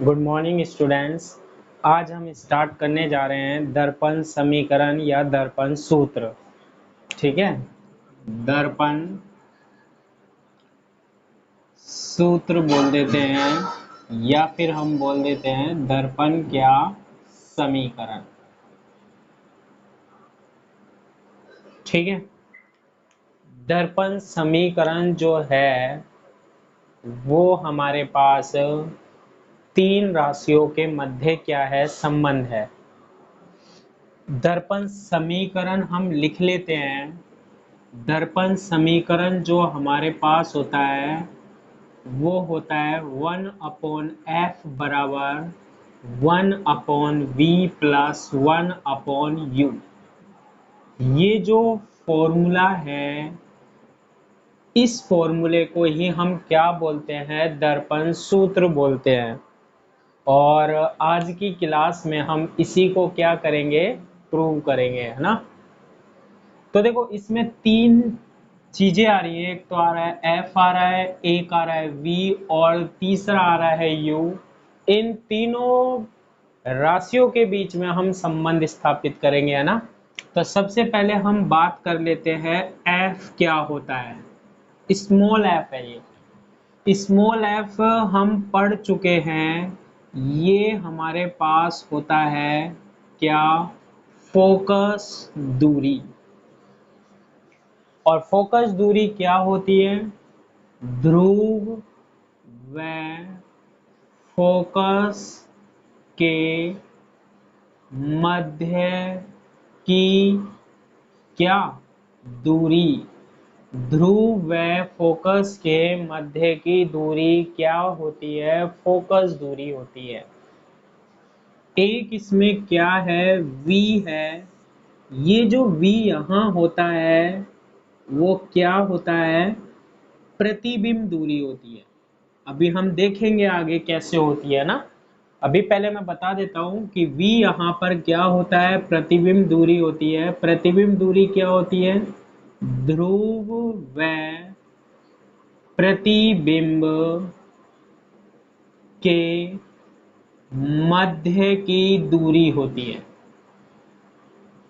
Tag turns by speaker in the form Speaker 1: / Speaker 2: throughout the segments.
Speaker 1: Good morning students. आज हम start करने जा रहे हैं दर्पण समीकरण या दर्पण सूत्र। ठीक है, दर्पण सूत्र बोल देते हैं या फिर हम बोल देते हैं दर्पण क्या समीकरण। ठीक है, दर्पण समीकरण जो है वो हमारे पास तीन राशियों के मध्य क्या है, संबंध है। दर्पण समीकरण हम लिख लेते हैं। दर्पण समीकरण जो हमारे पास होता है वो होता है 1/f बराबर 1/v प्लस 1/u। ये जो फॉर्मूला है, इस फॉर्मूले को ही हम क्या बोलते हैं, दर्पण सूत्र बोलते हैं। और आज की क्लास में हम इसी को क्या करेंगे, प्रूव करेंगे, है ना। तो देखो इसमें तीन चीजें आ रही हैं। एक तो आ रहा है एफ आ रहा है, एक आ रहा है वी और तीसरा आ रहा है यू। इन तीनों राशियों के बीच में हम संबंध स्थापित करेंगे, है ना। तो सबसे पहले हम बात कर लेते हैं एफ क्या होता है। स्मॉल एफ है ये। स्मॉल एफ हम पढ़ चुके हैं। ये हमारे पास होता है क्या, फोकस दूरी। और फोकस दूरी क्या होती है, ध्रुव व फोकस के मध्य की क्या दूरी। ध्रुव व फोकस के मध्य की दूरी क्या होती है, फोकस दूरी होती है। एक इसमें क्या है, v है। ये जो v यहाँ होता है वो क्या होता है, प्रतिबिंब दूरी होती है। अभी हम देखेंगे आगे कैसे होती है ना। अभी पहले मैं बता देता हूं कि v यहाँ पर क्या होता है, प्रतिबिंब दूरी होती है। प्रतिबिंब दूरी क्या होती है, ध्रुव व प्रतिबिंब के मध्य की दूरी होती है।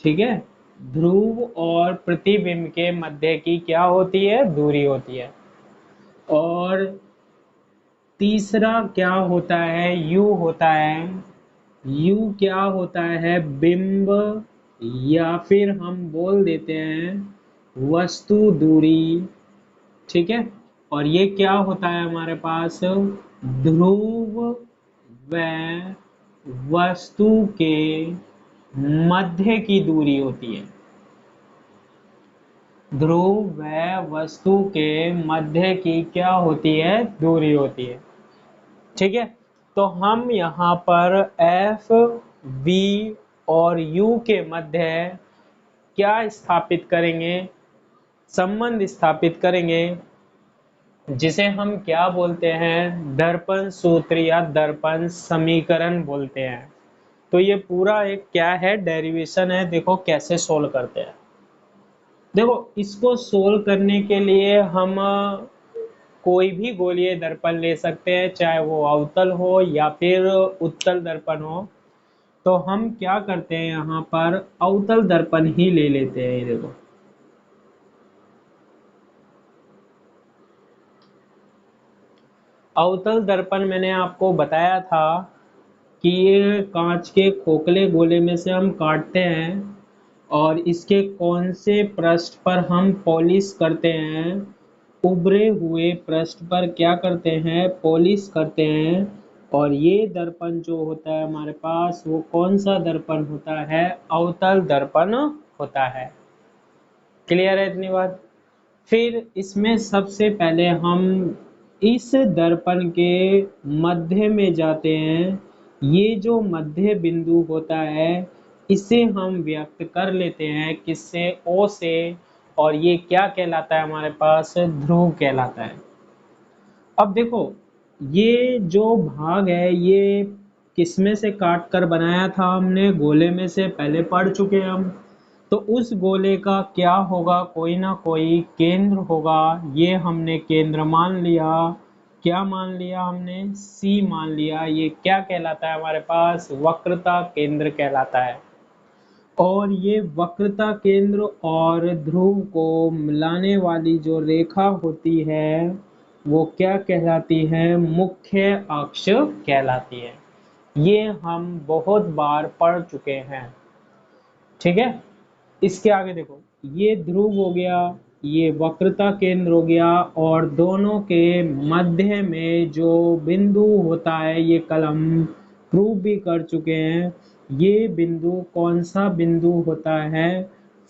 Speaker 1: ठीक है, ध्रुव और प्रतिबिंब के मध्य की क्या होती है, दूरी होती है। और तीसरा क्या होता है, u होता है। u क्या होता है, बिंब या फिर हम बोल देते हैं वस्तु दूरी। ठीक है, और ये क्या होता है हमारे पास, ध्रुव व वस्तु के मध्य की दूरी होती है। ध्रुव व वस्तु के मध्य की क्या होती है, दूरी होती है। ठीक है, तो हम यहाँ पर एफ वी और यू के मध्य क्या स्थापित करेंगे, संबंध स्थापित करेंगे, जिसे हम क्या बोलते हैं, दर्पण सूत्र या दर्पण समीकरण बोलते हैं। तो ये पूरा एक क्या है, डेरिवेशन है। देखो कैसे सोल्व करते हैं। देखो इसको सोल्व करने के लिए हम कोई भी गोलीय दर्पण ले सकते हैं, चाहे वो अवतल हो या फिर उत्तल दर्पण हो। तो हम क्या करते हैं, यहाँ पर अवतल दर्पण ही ले लेते हैं। ये देखो अवतल दर्पण मैंने आपको बताया था कि ये कांच के खोखले गोले में से हम काटते हैं और इसके कौन से पृष्ठ पर हम पॉलिश करते हैं, उभरे हुए पृष्ठ पर क्या करते हैं, पॉलिश करते हैं। और ये दर्पण जो होता है हमारे पास, वो कौन सा दर्पण होता है, अवतल दर्पण होता है। क्लियर है इतनी बात। फिर इसमें सबसे पहले हम इस दर्पण के मध्य में जाते हैं। ये जो मध्य बिंदु होता है इसे हम व्यक्त कर लेते हैं किससे, ओ से। और ये क्या कहलाता है हमारे पास, ध्रुव कहलाता है। अब देखो ये जो भाग है ये किसमें से काट कर बनाया था हमने, गोले में से, पहले पढ़ चुके हैं हम। तो उस गोले का क्या होगा, कोई ना कोई केंद्र होगा। ये हमने केंद्र मान लिया। क्या मान लिया हमने, सी मान लिया। ये क्या कहलाता है हमारे पास, वक्रता केंद्र कहलाता है। और ये वक्रता केंद्र और ध्रुव को मिलाने वाली जो रेखा होती है वो क्या कहलाती है, मुख्य अक्ष कहलाती है। ये हम बहुत बार पढ़ चुके हैं। ठीक है, इसके आगे देखो, ये ध्रुव हो गया, ये वक्रता केंद्र हो गया, और दोनों के मध्य में जो बिंदु होता है, ये कल हम प्रूव भी कर चुके हैं। ये बिंदु कौन सा बिंदु होता है,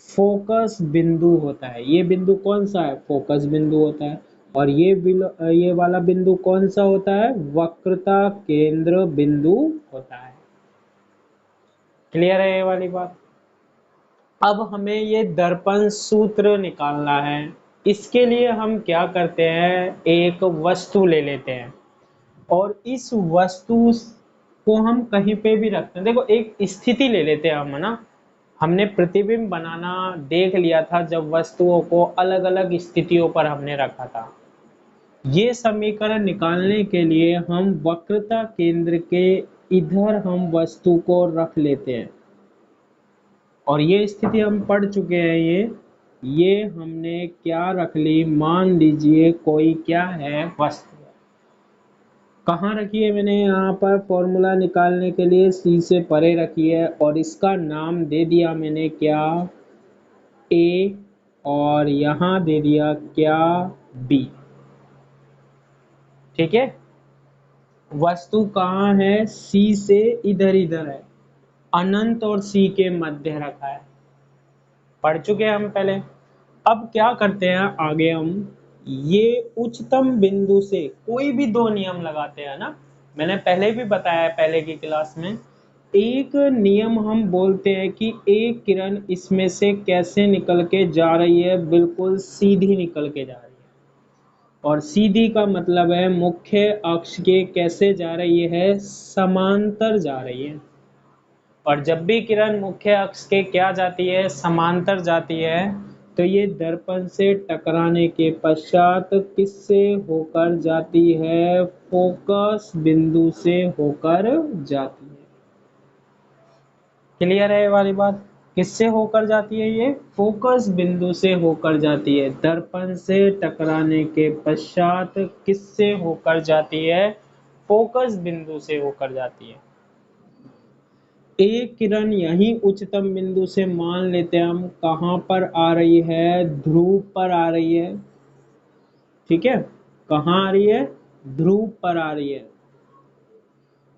Speaker 1: फोकस बिंदु होता है। ये बिंदु कौन सा है, फोकस बिंदु होता है। और ये वाला बिंदु कौन सा होता है, वक्रता केंद्र बिंदु होता है। क्लियर है ये वाली बात। अब हमें ये दर्पण सूत्र निकालना है। इसके लिए हम क्या करते हैं, एक वस्तु ले लेते हैं और इस वस्तु को हम कहीं पे भी रखते हैं। देखो, एक स्थिति ले लेते हैं हम, है ना। हमने प्रतिबिंब बनाना देख लिया था जब वस्तुओं को अलग अलग स्थितियों पर हमने रखा था। ये समीकरण निकालने के लिए हम वक्रता केंद्र के इधर हम वस्तु को रख लेते हैं। और ये स्थिति हम पढ़ चुके हैं। ये हमने क्या रख ली, मान लीजिए कोई क्या है, वस्तु। कहाँ रखी है मैंने, यहाँ पर फॉर्मूला निकालने के लिए सी से परे रखी है, और इसका नाम दे दिया मैंने क्या, ए, और यहाँ दे दिया क्या, बी। ठीक है, वस्तु कहाँ है, सी से इधर इधर है, अनंत और सी के मध्य रखा है। पढ़ चुके हैं हम पहले। अब क्या करते हैं आगे हम, ये उच्चतम बिंदु से कोई भी दो नियम लगाते हैं ना। मैंने पहले भी बताया है पहले की क्लास में। एक नियम हम बोलते हैं कि एक किरण इसमें से कैसे निकल के जा रही है, बिल्कुल सीधी निकल के जा रही है। और सीधी का मतलब है मुख्य अक्ष के कैसे जा रही है, समांतर जा रही है। और जब भी किरण मुख्य अक्ष के क्या जाती है, समांतर जाती है, तो ये दर्पण से टकराने के पश्चात किससे होकर जाती है, फोकस बिंदु से होकर जाती है। क्लियर है ये वाली बात, किससे होकर जाती है, ये फोकस बिंदु से होकर जाती है। दर्पण से टकराने के पश्चात किससे होकर जाती है, फोकस बिंदु से होकर जाती है। एक किरण यही उच्चतम बिंदु से मान लेते हैं हम, कहाँ पर आ रही है, ध्रुव पर आ रही है। ठीक है, कहाँ आ रही है, ध्रुव पर आ रही है।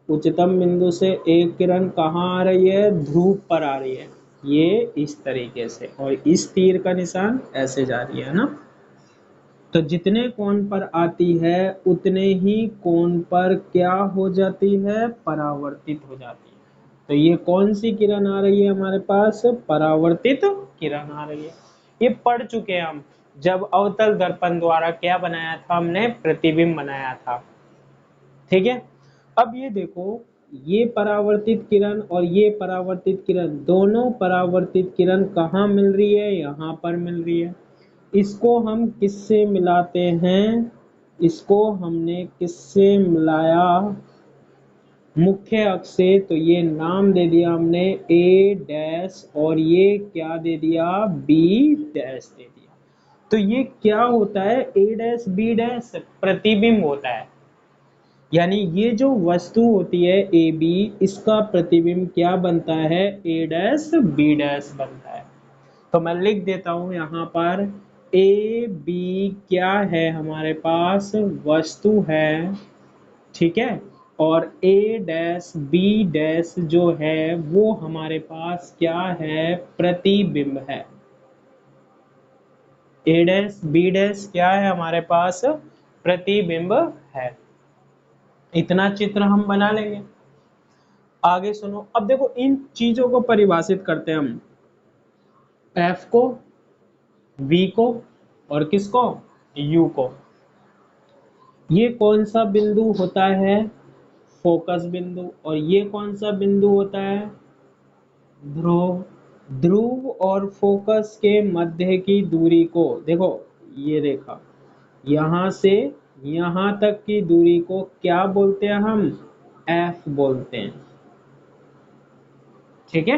Speaker 1: उच्चतम बिंदु से एक किरण कहाँ आ रही है, ध्रुव पर आ रही है। ये इस तरीके से, और इस तीर का निशान ऐसे जा रही है ना। तो जितने कोण पर आती है उतने ही कोण पर क्या हो जाती है, परावर्तित हो जाती है। तो ये कौन सी किरण आ रही है हमारे पास, परावर्तित किरण आ रही है। ये पढ़ चुके हैं हम, जब अवतल दर्पण द्वारा क्या बनाया था हमने, प्रतिबिंब बनाया था। ठीक है, अब ये देखो, ये परावर्तित किरण और ये परावर्तित किरण, दोनों परावर्तित किरण कहाँ मिल रही है, यहाँ पर मिल रही है। इसको हम किससे मिलाते हैं, इसको हमने किससे मिलाया, मुख्य अक्ष से। तो ये नाम दे दिया हमने ए डैश, और ये क्या दे दिया, बी डैश दे दिया। तो ये क्या होता है, ए डैश बी डैश प्रतिबिंब होता है। यानी ये जो वस्तु होती है ए बी, इसका प्रतिबिंब क्या बनता है, ए डैश बी डैश बनता है। तो मैं लिख देता हूं यहाँ पर, ए बी क्या है हमारे पास, वस्तु है। ठीक है, और ए डैश बी डैश जो है वो हमारे पास क्या है, प्रतिबिंब है। ए डैश बी डैश क्या है हमारे पास, प्रतिबिंब है। इतना चित्र हम बना लेंगे। आगे सुनो, अब देखो इन चीजों को परिभाषित करते हैं हम, एफ को, वी को, और किसको, यू को। ये कौन सा बिंदु होता है, फोकस बिंदु। और ये कौन सा बिंदु होता है, ध्रुव। ध्रुव और फोकस के मध्य की दूरी को देखो, ये रेखा यहाँ से यहाँ तक की दूरी को क्या बोलते हैं हम? एफ बोलते हैं। ठीक है,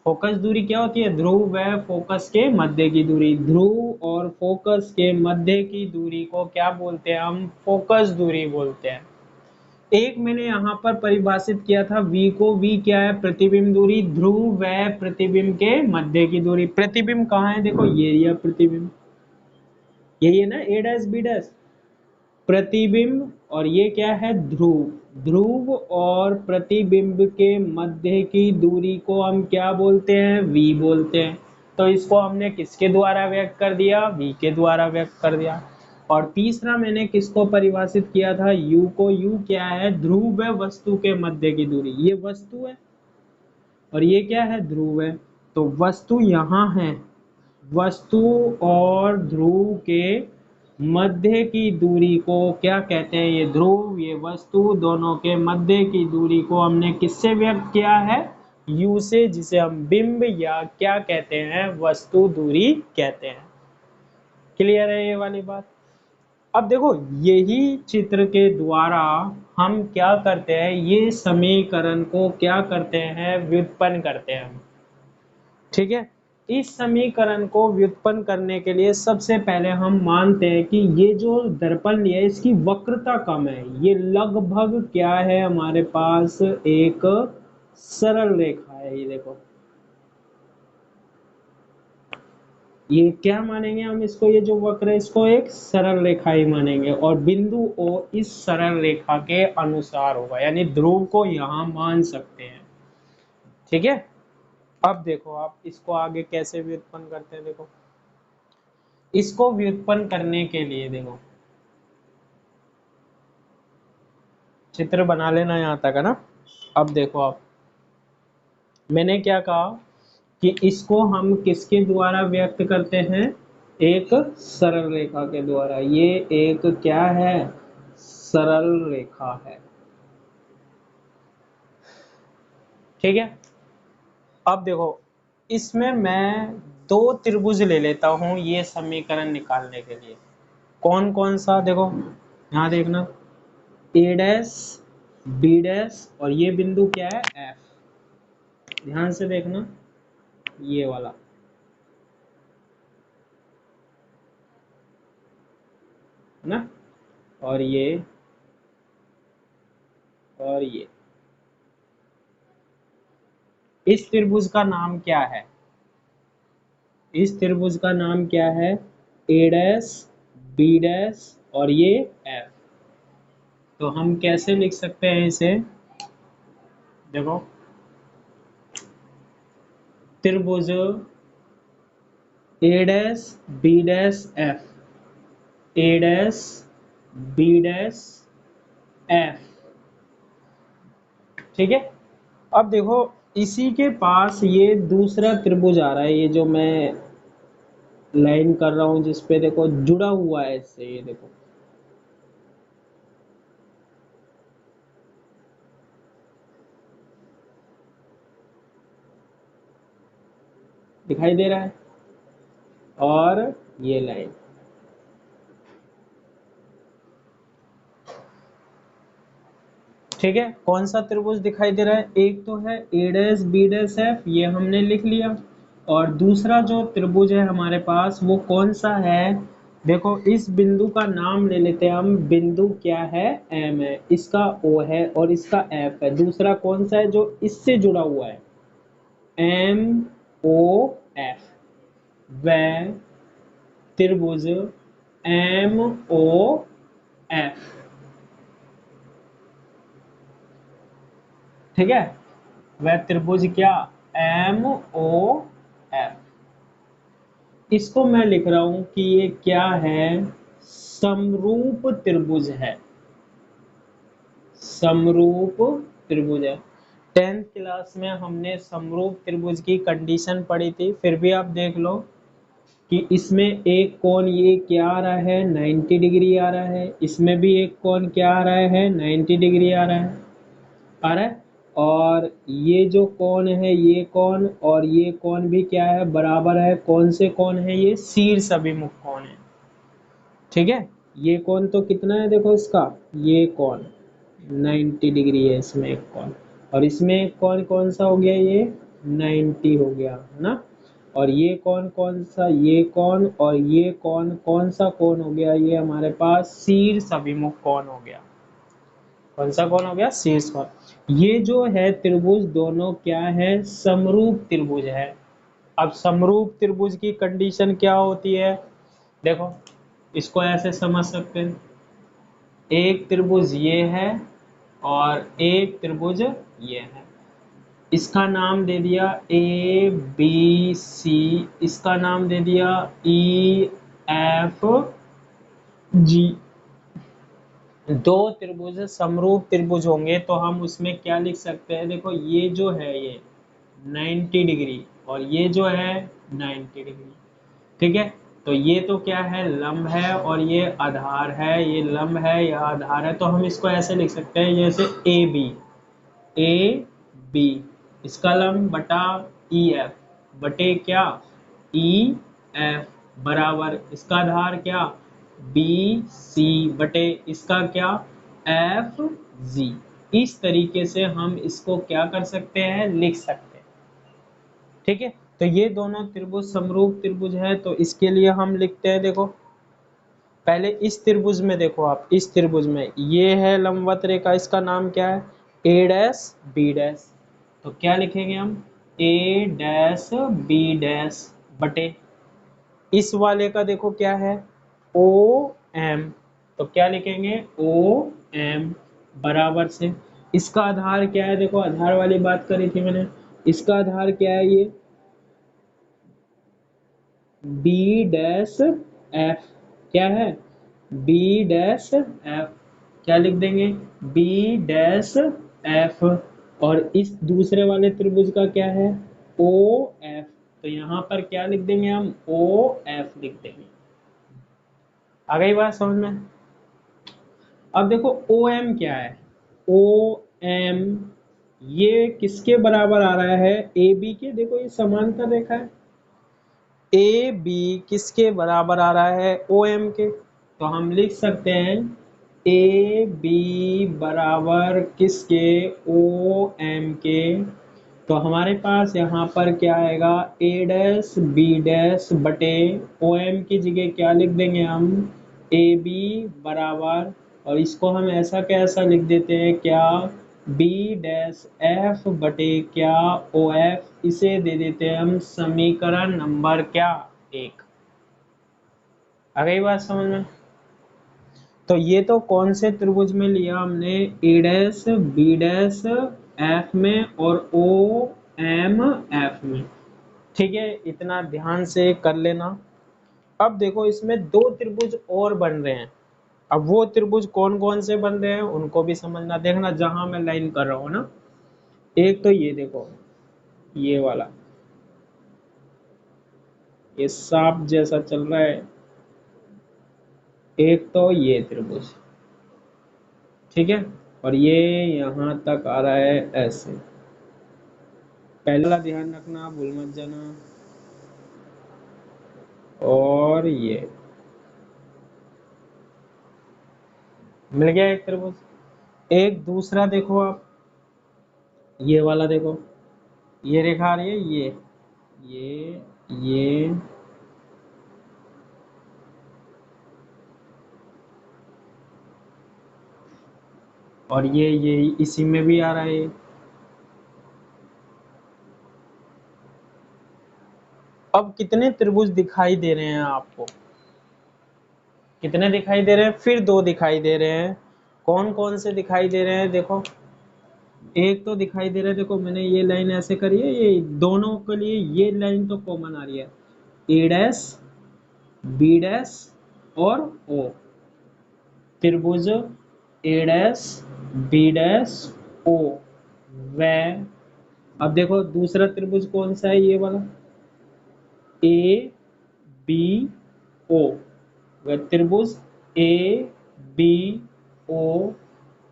Speaker 1: फोकस दूरी क्या होती है? ध्रुव व फोकस के मध्य की दूरी। ध्रुव और फोकस के मध्य की दूरी को क्या बोलते हैं हम? फोकस दूरी बोलते हैं। एक मैंने यहाँ पर परिभाषित किया था v को। v क्या है? प्रतिबिंब दूरी। ध्रुव व प्रतिबिंब के मध्य की दूरी। प्रतिबिंब कहाँ है? देखो ये प्रतिबिंब, यही है ना, a डैश b डैश प्रतिबिंब। और ये क्या है? ध्रुव। ध्रुव और प्रतिबिंब के मध्य की दूरी को हम क्या बोलते हैं? v बोलते हैं। तो इसको हमने किसके द्वारा व्यक्त कर दिया? v के द्वारा व्यक्त कर दिया। और तीसरा मैंने किसको परिभाषित किया था? u को। u क्या है? ध्रुव व वस्तु के मध्य की दूरी। ये वस्तु है और ये क्या है? ध्रुव है। तो वस्तु यहाँ है, वस्तु और ध्रुव के मध्य की दूरी को क्या कहते हैं? ये ध्रुव, ये वस्तु, दोनों के मध्य की दूरी को हमने किससे व्यक्त किया है? u से, जिसे हम बिंब या क्या कहते हैं? वस्तु दूरी कहते हैं। क्लियर है ये वाली बात? अब देखो, यही चित्र के द्वारा हम क्या करते हैं? ये समीकरण को क्या करते हैं? व्युत्पन्न करते हैं हम। ठीक है, इस समीकरण को व्युत्पन्न करने के लिए सबसे पहले हम मानते हैं कि ये जो दर्पण लिया है इसकी वक्रता कम है। ये लगभग क्या है हमारे पास? एक सरल रेखा है। ये देखो, ये क्या मानेंगे हम इसको? ये जो वक्र है इसको एक सरल रेखा ही मानेंगे और बिंदु O इस सरल रेखा के अनुसार होगा, यानी ध्रुव को यहाँ मान सकते हैं। ठीक है, अब देखो आप इसको आगे कैसे व्युत्पन्न करते हैं। देखो, इसको व्युत्पन्न करने के लिए देखो, चित्र बना लेना यहाँ तक है ना। अब देखो आप, मैंने क्या कहा कि इसको हम किसके द्वारा व्यक्त करते हैं? एक सरल रेखा के द्वारा। ये एक क्या है? सरल रेखा है। ठीक है, अब देखो, इसमें मैं दो त्रिभुज ले लेता हूं ये समीकरण निकालने के लिए। कौन कौन सा? देखो यहाँ देखना, ए डैश बी डैश और ये बिंदु क्या है? एफ। ध्यान से देखना, ये वाला है ना, और ये और ये। इस त्रिभुज का नाम क्या है? इस त्रिभुज का नाम क्या है? ए डैश बी डैश और ये एफ। तो हम कैसे लिख सकते हैं इसे? देखो, त्रिभुज ए डैश बी डैश एफ, ए डैश बी डैश एफ। ठीक है, अब देखो, इसी के पास ये दूसरा त्रिभुज आ रहा है, ये जो मैं लाइन कर रहा हूं जिसपे देखो जुड़ा हुआ है इससे। ये देखो, दिखाई दे रहा है, और ये लाइन। ठीक है, कौन सा त्रिभुज दिखाई दे रहा है? एक तो है ए डैश बी डैश एफ, ये हमने लिख लिया। और दूसरा जो त्रिभुज है हमारे पास वो कौन सा है? देखो, इस बिंदु का नाम ले लेते हैं हम। बिंदु क्या है? एम है, इसका ओ है और इसका एफ है। दूसरा कौन सा है जो इससे जुड़ा हुआ है? M O F. वह त्रिभुज एम ओ एफ। ठीक है, वह त्रिभुज क्या? M O F. इसको मैं लिख रहा हूं कि ये क्या है? समरूप त्रिभुज है। समरूप त्रिभुज है। 10th क्लास में हमने समरूप त्रिभुज की कंडीशन पढ़ी थी, फिर भी आप देख लो कि इसमें एक कोण ये क्या आ रहा है? 90 डिग्री आ रहा है। इसमें भी एक कोण क्या आ रहा है? 90 डिग्री आ रहा है। आ रहा है, और ये जो कोण है, ये कोण और ये कोण भी क्या है? बराबर है। कौन से कोण है ये? शीर्ष अभिमुख कोण है। ठीक है, ये कोण तो कितना है देखो इसका, ये कोण 90 डिग्री है इसमें एक कोण, और इसमें एक कोण कौन सा हो गया, ये 90 हो गया है ना। और ये कोण कौन सा, ये कोण, और ये कोण कौन सा कोण हो गया, ये हमारे पास शीर्ष अभिमुख कोण हो गया। कौन सा कोण हो गया, शीर्ष कोण। ये जो है त्रिभुज दोनों क्या है, समरूप त्रिभुज है। अब समरूप त्रिभुज की कंडीशन क्या होती है, देखो इसको ऐसे समझ सकते हैं, एक त्रिभुज ये है और एक त्रिभुज ये है, इसका नाम दे दिया ए बी सी, इसका नाम दे दिया ई एफ जी। दो त्रिभुज समरूप त्रिभुज होंगे तो हम उसमें क्या लिख सकते हैं, देखो ये जो है ये 90 डिग्री और ये जो है 90 डिग्री, ठीक है। तो ये तो क्या है, लंब है, और ये आधार है, ये लंब है, यह आधार है, तो हम इसको ऐसे लिख सकते हैं जैसे ए बी इसका लंब बटा ई एफ बटे क्या, ई एफ बराबर इसका आधार क्या, बी सी बटे इसका क्या, एफ जी। इस तरीके से हम इसको क्या कर सकते हैं, लिख सकते हैं, ठीक है। तो ये दोनों त्रिभुज समरूप त्रिभुज है, तो इसके लिए हम लिखते हैं, देखो पहले इस त्रिभुज में देखो, आप इस त्रिभुज में ये है लंबवत रेखा, इसका नाम क्या है, ए डैश बी डैश। तो क्या लिखेंगे हम, ए डैश बी डैश बटे इस वाले का देखो क्या है, ओ एम। तो क्या लिखेंगे, ओ एम बराबर से इसका आधार क्या है, देखो आधार वाली बात करी थी मैंने, इसका आधार क्या है, ये बी डैश एफ, क्या है, बी डैश एफ, क्या लिख देंगे, बी डैश एफ। और इस दूसरे वाले त्रिभुज का क्या है, ओ एफ, तो यहाँ पर क्या लिख देंगे हम, ओ एफ लिख देंगे। आ गई बात समझ में। अब देखो ओ एम क्या है, ओ एम ये किसके बराबर आ रहा है, ए बी के, देखो ये समांतर रेखा है, ए बी किसके बराबर आ रहा है, ओ एम के। तो हम लिख सकते हैं ए बी बराबर किसके, ओ एम के। तो हमारे पास यहाँ पर क्या आएगा, ए डैश बी डैश बटे ओ एम की जगह क्या लिख देंगे हम, ए बी बराबर, और इसको हम ऐसा कैसा लिख देते हैं क्या, बी डैश एफ बटे क्या, ओ एफ, इसे दे देते हैं हम समीकरण नंबर क्या, एक। आ गई बात समझ में। तो ये तो कौन से त्रिभुज में लिया हमने, ए डैश बी डैश एफ में और ओ एम एफ में, ठीक है, इतना ध्यान से कर लेना। अब देखो इसमें दो त्रिभुज और बन रहे हैं, अब वो त्रिभुज कौन कौन से बन रहे हैं उनको भी समझना, देखना जहां मैं लाइन कर रहा हूं ना। एक तो ये देखो, ये वाला, ये सांप जैसा चल रहा है, एक तो ये त्रिभुज, ठीक है, और ये यहां तक आ रहा है ऐसे। पहला ध्यान रखना, भूल मत जाना। और ये मिल गया एक त्रिभुज। एक दूसरा देखो आप, ये वाला देखो, ये रेखा आ रही है, ये और ये इसी में भी आ रहा है। अब कितने त्रिभुज दिखाई दे रहे हैं आपको, कितने दिखाई दे रहे हैं, फिर दो दिखाई दे रहे हैं। कौन कौन से दिखाई दे रहे हैं, देखो एक तो दिखाई दे रहा है, देखो मैंने ये लाइन ऐसे करी है, ये दोनों के लिए ये लाइन तो कॉमन आ रही है, ए डैश बी डैश और ओ, त्रिभुज ए डैश बी डैश ओ व। अब देखो दूसरा त्रिभुज कौन सा है, ये वाला ए बी ओ, वह त्रिभुज ए बी ओ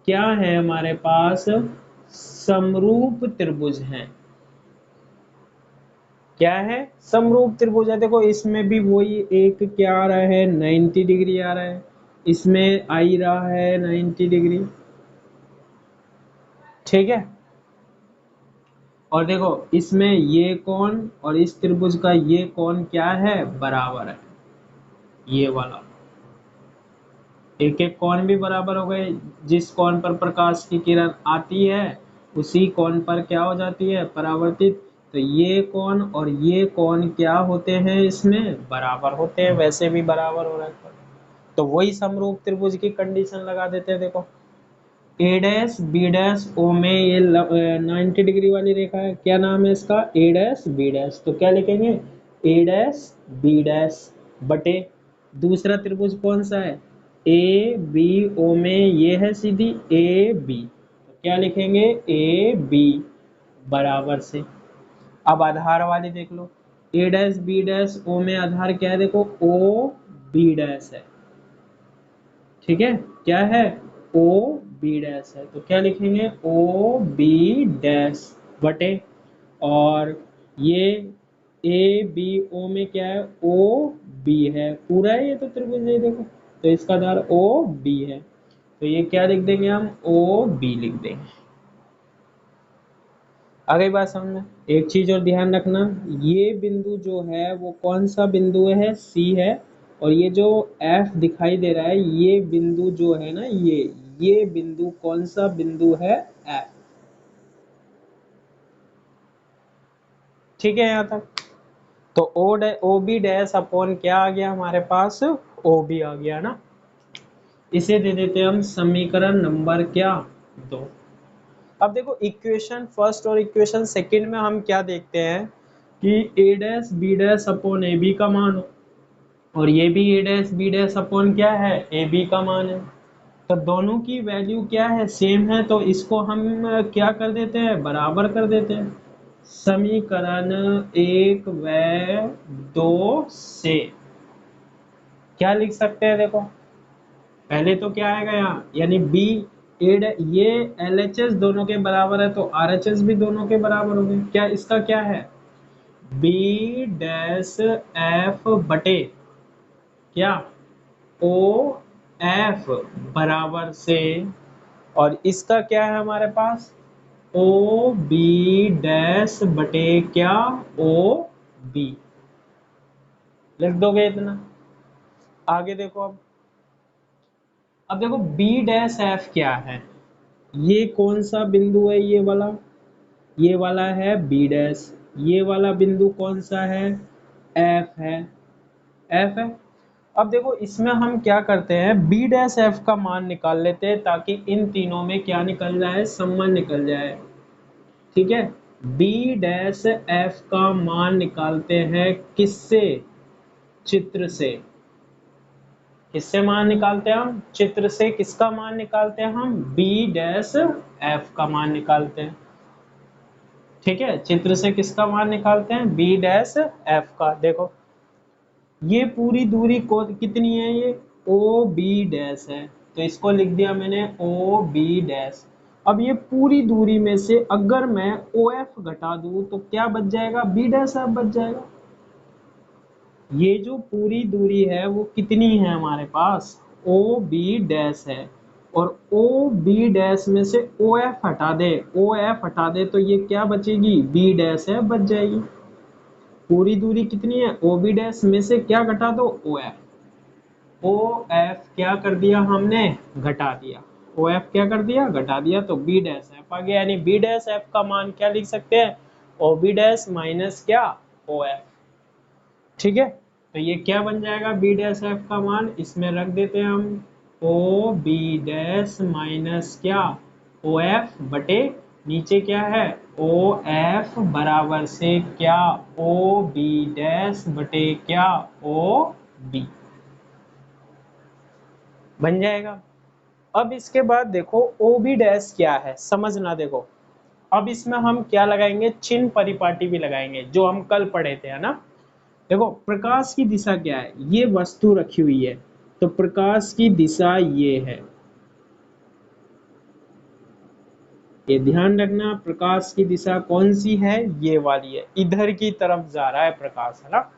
Speaker 1: क्या है हमारे पास, समरूप त्रिभुज है। क्या है, समरूप त्रिभुज है। देखो इसमें भी वही एक क्या आ रहा है, 90 डिग्री आ रहा है, इसमें आई रहा है 90 डिग्री, ठीक है। और देखो इसमें ये कोण और इस त्रिभुज का ये कोण क्या है, बराबर है, ये वाला। एक एक कोण भी बराबर हो गए, जिस कोण पर प्रकाश की किरण आती है उसी कोण पर क्या हो जाती है, परावर्तित। तो ये कोण और ये कोण क्या होते हैं, इसमें बराबर होते हैं, वैसे भी बराबर हो रहा है। तो वही समरूप त्रिभुज की कंडीशन लगा देते हैं। देखो ए डैश बी डैश ओ में ये 90 डिग्री वाली रेखा है, क्या नाम है इसका, ए डैश बी डैश। तो क्या लिखेंगे, ए डैश बी डैश बटे दूसरा त्रिभुज कौन सा है, ए बी ओ में ये है सीधी ए बी, तो क्या लिखेंगे ए बी बराबर से। अब आधार वाली देख लो, ए डैश बी डैश ओ में आधार क्या है, देखो ओ बी डैश है, ठीक है, क्या है ओ बी डैश है। तो क्या लिखेंगे ओ बी डैश बटे, और ये ए बी ओ में क्या है, ओ बी है, पूरा है ये तो त्रिभुज है, देखो तो इसका आधार ओ बी है, तो ये क्या लिख देंगे हम, ओ बी लिख देंगे। आ गई बात समझ में। एक चीज और ध्यान रखना, ये बिंदु जो है वो कौन सा बिंदु है, सी है, और ये जो एफ दिखाई दे रहा है ये बिंदु जो है ना, ये बिंदु कौन सा बिंदु है, एफ, ठीक है यहाँ तक। तो ओ बी डैश अपॉन क्या आ गया हमारे पास, ओ बी आ गया ना। इसे दे देते हैं हम समीकरण नंबर क्या, 2। अब देखो इक्वेशन फर्स्ट और इक्वेशन सेकंड में हम क्या देखते हैं कि A dash B dash upon A B का मान हो, और ये भी A dash B dash upon क्या है, ए बी का मान है। तो दोनों की वैल्यू क्या है, सेम है, तो इसको हम क्या कर देते हैं, बराबर कर देते हैं। समीकरण 1 व 2 से क्या लिख सकते हैं, देखो पहले तो क्या आएगा यहाँ, यानी बी ये एल एच एस दोनों के बराबर है, तो आर एच एस भी दोनों के बराबर हो गए। क्या इसका क्या है, बी डैश एफ बटे क्या, ओ एफ बराबर से, और इसका क्या है हमारे पास, ओ बी डैश बटे क्या, ओ बी, लिख दोगे इतना। आगे देखो अब देखो बी डैश एफ क्या है, ये कौन सा बिंदु है, ये वाला है बी डैश, ये वाला बिंदु कौन सा है, एफ है, एफ है। अब देखो इसमें हम क्या करते हैं, बी डैश एफ का मान निकाल लेते हैं ताकि इन तीनों में क्या निकल जाए, संबंध निकल जाए, ठीक है। बी डैश एफ का मान निकालते हैं किससे, चित्र से। किससे मान निकालते हैं हम, चित्र से। किसका मान निकालते हैं हम, बी डैश एफ का मान निकालते हैं, ठीक है। चित्र से किसका मान निकालते हैं, बी डैश एफ का। देखो ये पूरी दूरी को कितनी है, ये ओ बी डैश है, तो इसको लिख दिया मैंने ओ बी डैश। अब ये पूरी दूरी में से अगर मैं ओ एफ घटा दूं तो क्या बच जाएगा, बी डैश एफ बच जाएगा। ये जो पूरी दूरी है वो कितनी है हमारे पास, ओ बी डैश है, और ओ बी डैश में से ओ एफ हटा दे, ओ एफ हटा दे तो ये क्या बचेगी, बी डैश एफ बच जाएगी। पूरी दूरी कितनी है, ओ बी डैश में से क्या घटा दो, ओ एफ। ओ एफ क्या कर दिया हमने, घटा दिया, ओ एफ क्या कर दिया, घटा दिया, तो बी डैश एफ आ गया। यानी बी डैश एफ का मान क्या लिख सकते हैं, ओ बी डैश माइनस क्या, ओ एफ, ठीक है। तो ये क्या बन जाएगा, बी डैश एफ का मान इसमें रख देते हैं हम, ओ बी डैश माइनस क्या, ओ एफ बटे नीचे क्या है, ओ एफ बराबर से क्या, ओ बी डैश बटे क्या, ओ बी बन जाएगा। अब इसके बाद देखो ओ बी डैश क्या है, समझना। देखो अब इसमें हम क्या लगाएंगे, चिन्ह परिपाटी भी लगाएंगे जो हम कल पढ़े थे, है ना। देखो प्रकाश की दिशा क्या है, ये वस्तु रखी हुई है, तो प्रकाश की दिशा ये है, ये ध्यान रखना, प्रकाश की दिशा कौन सी है, ये वाली है, इधर की तरफ जा रहा है प्रकाश, है ना।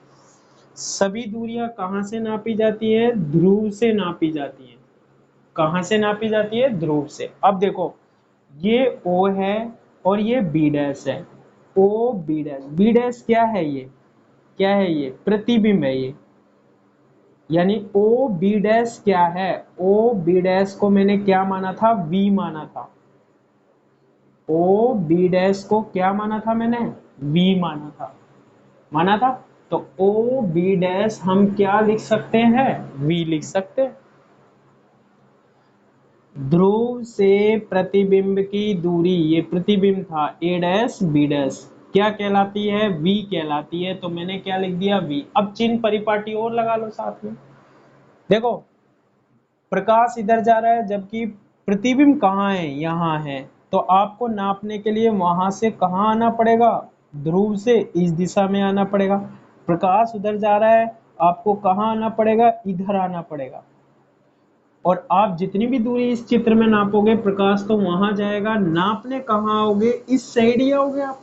Speaker 1: सभी दूरियां कहाँ से नापी जाती है? ध्रुव से नापी जाती है। कहाँ से नापी जाती है? ध्रुव से। अब देखो ये O है और ये B डैश है। O B dash, B dash क्या है? ये क्या है? ये प्रतिबिंब है ये। यानी O B डैश क्या है? O B डैश को मैंने क्या माना था? V माना था। O B डैश को क्या माना था मैंने? V माना था। माना था। तो O B डैश हम क्या लिख सकते हैं? V लिख सकते हैं। ध्रुव से प्रतिबिंब की दूरी, ये प्रतिबिंब था A डैश B डैश, क्या कहलाती है? V कहलाती है। तो मैंने क्या लिख दिया? V। अब चिन्ह परिपाटी और लगा लो साथ में। देखो प्रकाश इधर जा रहा है जबकि प्रतिबिंब कहाँ है? यहाँ है। तो आपको नापने के लिए वहां से कहाँ आना पड़ेगा? ध्रुव से इस दिशा में आना पड़ेगा। प्रकाश उधर जा रहा है, आपको कहाँ आना पड़ेगा? इधर आना पड़ेगा। और आप जितनी भी दूरी इस चित्र में नापोगे प्रकाश तो वहां जाएगा। नापने कहाँ आओगे? इस साइड ही आओगे आप।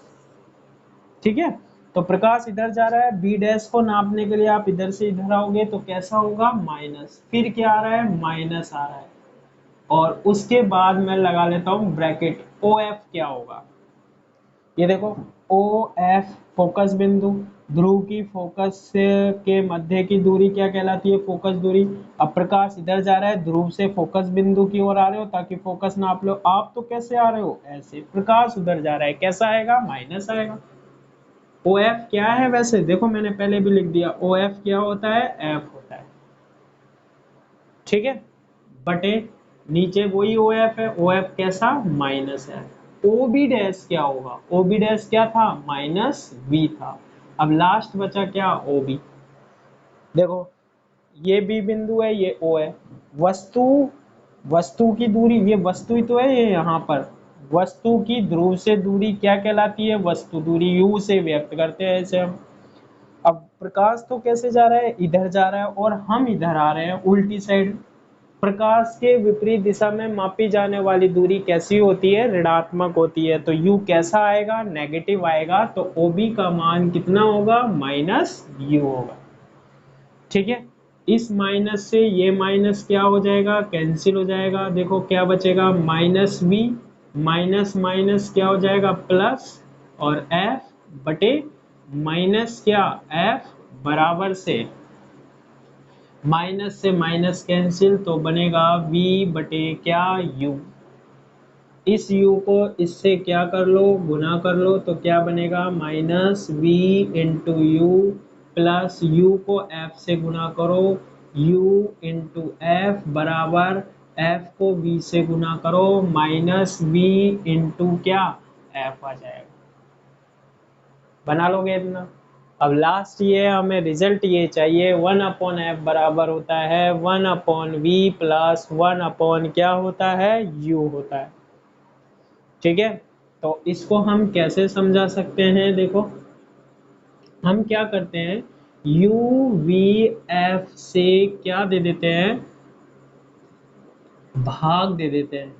Speaker 1: ठीक है। तो प्रकाश इधर जा रहा है, बी डैश को नापने के लिए आप इधर से इधर आओगे तो कैसा होगा? माइनस। फिर क्या आ रहा है? माइनस आ रहा है। और उसके बाद मैं लगा लेता हूं ब्रैकेट। ओ एफ क्या होगा? ये देखो ओ एफ फोकस बिंदु। ध्रुव की फोकस के मध्य की दूरी क्या कहलाती है? फोकस दूरी। अब प्रकाश इधर जा रहा है, ध्रुव से फोकस बिंदु की ओर आ रहे हो ताकि फोकस नाप लो। आप तो कैसे आ रहे हो? ऐसे। प्रकाश उधर जा रहा है, कैसा आएगा? माइनस आएगा। ओ एफ क्या है? वैसे देखो मैंने पहले भी लिख दिया, ओ एफ क्या होता है? एफ होता है। ठीक है। बटे नीचे वही ओ एफ है। ओ एफ कैसा? माइनस है। ओ बी डैश क्या होगा? ओ बी डैश क्या था? माइनस वी था। अब लास्ट बचा क्या? O B. देखो ये बी बिंदु है, ये ओ है। वस्तु वस्तु की दूरी, ये वस्तु ही तो है ये यहाँ पर। वस्तु की ध्रुव से दूरी क्या कहलाती है? वस्तु दूरी। यू से व्यक्त करते हैं इसे हम। अब प्रकाश तो कैसे जा रहा है? इधर जा रहा है और हम इधर आ रहे हैं उल्टी साइड। प्रकाश के विपरीत दिशा में मापी जाने वाली दूरी कैसी होती है? ऋणात्मक होती है। तो u कैसा आएगा? नेगेटिव आएगा। तो OB का मान कितना होगा? माइनस u होगा। ठीक है। इस माइनस से ये माइनस क्या हो जाएगा? कैंसिल हो जाएगा। देखो क्या बचेगा? Minus v। माइनस माइनस क्या हो जाएगा? प्लस। और f बटे माइनस क्या? f बराबर से माइनस से माइनस कैंसिल तो बनेगा v बटे क्या? u। इस u को इससे क्या कर लो? गुना कर लो तो क्या बनेगा? Minus v into you plus u को f से गुना करो। u इंटू एफ बराबर f को v से गुना करो माइनस v इंटू क्या? f आ जाएगा। बना लोगे इतना? अब लास्ट ये हमें रिजल्ट ये चाहिए, 1/f बराबर होता है 1/v प्लस 1/ क्या होता है? u होता है। ठीक है। तो इसको हम कैसे समझा सकते हैं? देखो हम क्या करते हैं, u v f से क्या दे देते हैं? भाग दे देते हैं।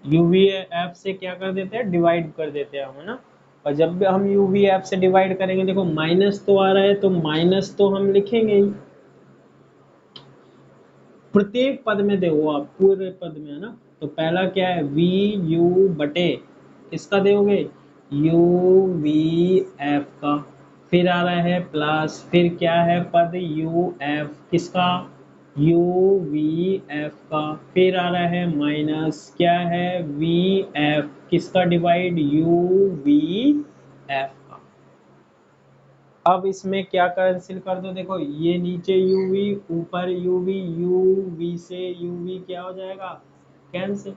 Speaker 1: u v f से क्या कर देते हैं? डिवाइड कर देते हैं हम, है ना। और जब भी हम u v f से डिवाइड करेंगे, देखो माइनस तो आ रहा है तो माइनस तो हम लिखेंगे ही। प्रत्येक पद में देखो आप, पूरे पद में, है ना। तो पहला क्या है? वी यू बटे किसका दोगे? यू वी एफ का। फिर आ रहा है प्लस, फिर क्या है पद? यू एफ किसका? यू वी एफ का। फिर आ रहा है माइनस, क्या है? वी एफ किसका डिवाइड? यू वी एफ का। अब इसमें क्या कैंसिल कर दो? देखो ये नीचे uv ऊपर uv, uv से uv क्या हो जाएगा? कैंसिल।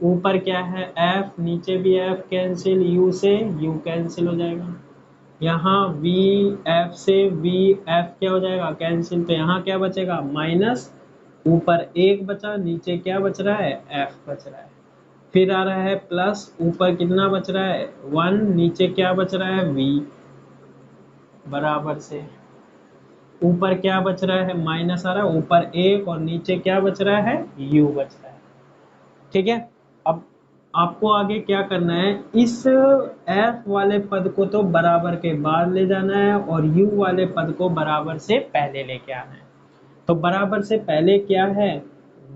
Speaker 1: ऊपर क्या है? f, नीचे भी f कैंसिल, u से u कैंसिल हो जाएगा। यहाँ v f से v f क्या हो जाएगा? कैंसिल। तो यहाँ क्या बचेगा? माइनस। ऊपर एक बचा, नीचे क्या बच रहा है? f बच रहा है। फिर आ रहा है प्लस, ऊपर कितना बच रहा है? 1, नीचे क्या बच रहा है? v बराबर से ऊपर क्या बच रहा है? माइनस आ रहा है, ऊपर एक और नीचे क्या बच रहा है? u बच रहा है। ठीक है। अब आपको आगे क्या करना है, इस f वाले पद को तो बराबर के बाद ले जाना है और u वाले पद को बराबर से पहले लेके आना है। तो बराबर से पहले क्या है,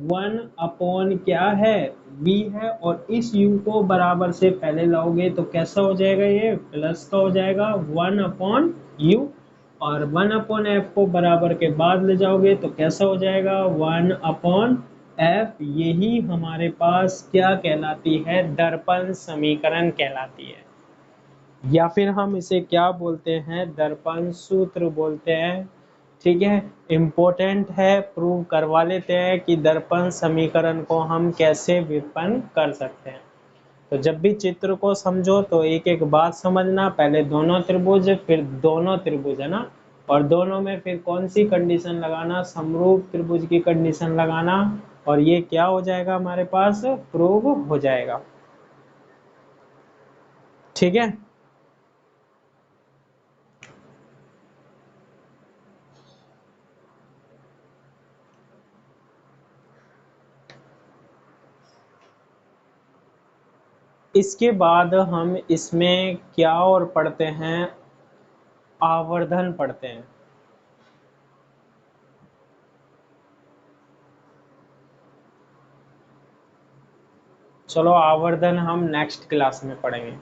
Speaker 1: 1 अपॉन क्या है, v है, और इस u को बराबर से पहले लाओगे तो कैसा हो जाएगा, ये प्लस का हो जाएगा 1 अपॉन u, और 1 अपॉन एफ को बराबर के बाद ले जाओगे तो कैसा हो जाएगा 1 अपॉन एफ। यही हमारे पास क्या कहलाती है, दर्पण समीकरण कहलाती है, या फिर हम इसे क्या बोलते हैं, दर्पण सूत्र बोलते हैं। ठीक है, इम्पोर्टेंट है, प्रूव करवा लेते हैं कि दर्पण समीकरण को हम कैसे व्युत्पन्न कर सकते हैं। तो जब भी चित्र को समझो तो एक एक बात समझना, पहले दोनों त्रिभुज, फिर दोनों त्रिभुज, है ना, और दोनों में फिर कौन सी कंडीशन लगाना, समरूप त्रिभुज की कंडीशन लगाना, और ये क्या हो जाएगा हमारे पास, प्रूव हो जाएगा। ठीक है, इसके बाद हम इसमें क्या और पढ़ते हैं, आवर्धन पढ़ते हैं। चलो आवर्धन हम नेक्स्ट क्लास में पढ़ेंगे।